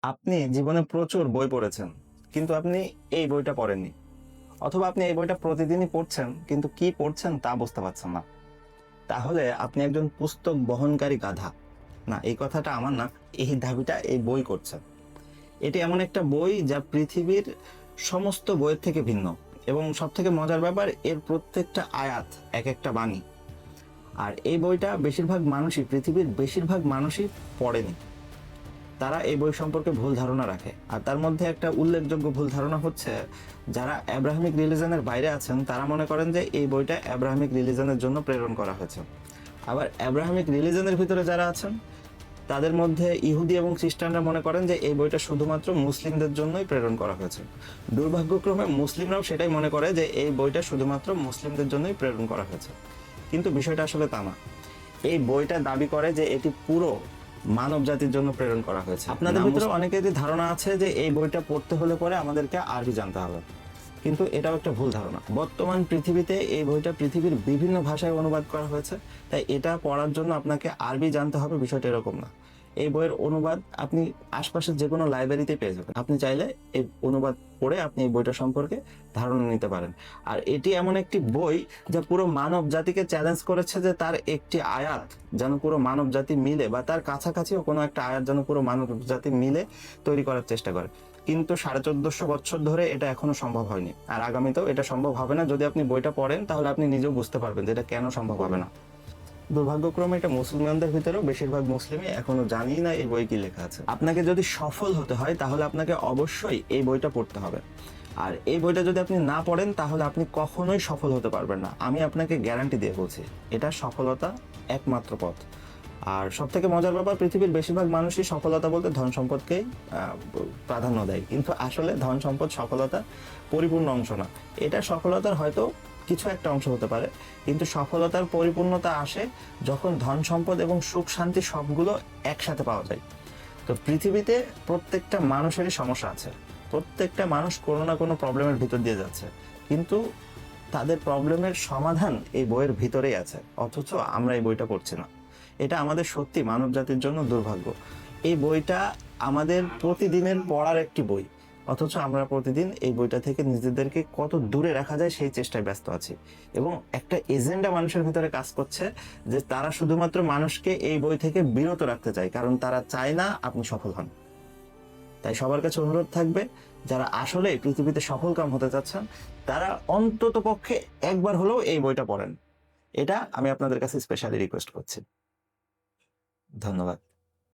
আপনি জীবনে প্রচুর বই পড়েছেন, কিন্তু আপনি এই বইটা পড়েননি। অথবা আপনি এই বইটা প্রতিদিনই পড়ছেন, কিন্তু কি পড়ছেন তা বুঝতে পারছেন না। তাহলে আপনি একজন পুস্তক বহনকারী গাধা। না, এই কথাটা আমার না, এই দাবিটা এই বই করছে। এটি এমন একটা বই যা পৃথিবীর সমস্ত বইয়ের থেকে ভিন্ন, এবং সব থেকে মজার ব্যাপার, এর প্রত্যেকটা আয়াত এক একটা বাণী। আর এই বইটা পৃথিবীর বেশিরভাগ মানুষই পড়েনি। তারা এই বই সম্পর্কে ভুল ধারণা রাখে। আর তার মধ্যে একটা উল্লেখযোগ্য ভুল ধারণা হচ্ছে, যারা অ্যাব্রাহামিক রিলিজনের বাইরে আছেন তারা মনে করেন যে এই বইটা অ্যাব্রাহামিক রিলিজনের জন্য প্রেরণ করা হয়েছে। আবার অ্যাব্রাহামিক রিলিজনের ভিতরে যারা আছেন তাদের মধ্যে ইহুদি এবং খ্রিস্টানরা মনে করেন যে এই বইটা শুধুমাত্র মুসলিমদের জন্যই প্রেরণ করা হয়েছে। দুর্ভাগ্যক্রমে মুসলিমরাও সেটাই মনে করে যে এই বইটা শুধুমাত্র মুসলিমদের জন্যই প্রেরণ করা হয়েছে। কিন্তু বিষয়টা আসলে তা না। এই বইটা দাবি করে যে এটি পুরো মানব জাতির জন্য প্রেরণ করা হয়েছে। আপনাদের ভিতরে অনেকেরই ধারণা আছে যে এই বইটা পড়তে হলে পরে আমাদেরকে আরবি জানতে হবে, কিন্তু এটাও একটা ভুল ধারণা। বর্তমান পৃথিবীতে এই বইটা পৃথিবীর বিভিন্ন ভাষায় অনুবাদ করা হয়েছে, তাই এটা পড়ার জন্য আপনাকে আরবি জানতে হবে, বিষয়টা এরকম না। এই বইয়ের অনুবাদ আপনি আশপাশের যে কোনো লাইব্রেরিতে পেয়ে যাবেন। আপনি চাইলে এই অনুবাদ পড়ে আপনি এই বইটা সম্পর্কে ধারণা নিতে পারেন। আর এটি এমন একটি বই যা পুরো মানব জাতিকে চ্যালেঞ্জ করেছে যে তার একটি আয়াত যেন পুরো মানব জাতি মিলে, বা তার কাছাকাছিও কোনো একটা আয়াত যেন পুরো মানব জাতি মিলে তৈরি করার চেষ্টা করে। কিন্তু 1450 বছর ধরে এটা এখনো সম্ভব হয়নি, আর আগামীতেও এটা সম্ভব হবে না। যদি আপনি বইটা পড়েন তাহলে আপনি নিজেও বুঝতে পারবেন যে এটা কেন সম্ভব হবে না। দুর্ভাগ্যক্রমে এটা মুসলমানদের ভিতরেও বেশিরভাগ মুসলিমই এখনো জানি না এই বই কি লেখা আছে। আপনাকে যদি সফল হতে হয় তাহলে আপনাকে অবশ্যই এই বইটা পড়তে হবে। আর এই বইটা যদি আপনি না পড়েন তাহলে আপনি কখনোই সফল হতে পারবেন না। আমি আপনাকে গ্যারান্টি দিয়ে বলছি, এটা সফলতা একমাত্র পথ। আর সব থেকে মজার ব্যাপার, পৃথিবীর বেশিরভাগ মানুষই সফলতা বলতে ধন সম্পদকেই প্রাধান্য দেয়, কিন্তু আসলে ধন সম্পদ সফলতা পরিপূর্ণ অংশ না। এটা সফলতার হয়তো কিছু একটা অংশ হতে পারে, কিন্তু সফলতার পরিপূর্ণতা আসে যখন ধন সম্পদ এবং সুখ শান্তি সবগুলো একসাথে পাওয়া যায়। তো পৃথিবীতে প্রত্যেকটা মানুষেরই সমস্যা আছে, প্রত্যেকটা মানুষ কোনো না কোনো প্রবলেমের ভিতর দিয়ে যাচ্ছে, কিন্তু তাদের প্রবলেমের সমাধান এই বইয়ের ভিতরেই আছে, অথচ আমরা এই বইটা পড়ছি না। এটা আমাদের সত্যি মানব জাতির জন্য দুর্ভাগ্য। এই বইটা আমাদের প্রতিদিনের পড়ার একটি বই, অথচ আমরা প্রতিদিন এই বইটা থেকে নিজেদেরকে কত দূরে রাখা যায় সেই চেষ্টায় ব্যস্ত আছি। এবং একটা এজেন্ডা মানুষের ভিতরে কাজ করছে যে তারা শুধুমাত্র মানুষকে এই বই থেকে বিরত রাখতে চায়, কারণ তারা চায় না আপনি সফল হন। তাই সবার কাছে অনুরোধ থাকবে, যারা আসলে পৃথিবীতে সফলকাম হতে চাচ্ছেন তারা অন্তত পক্ষে একবার হলেও এই বইটা পড়েন। এটা আমি আপনাদের কাছে স্পেশালি রিকোয়েস্ট করছি। ধন্যবাদ।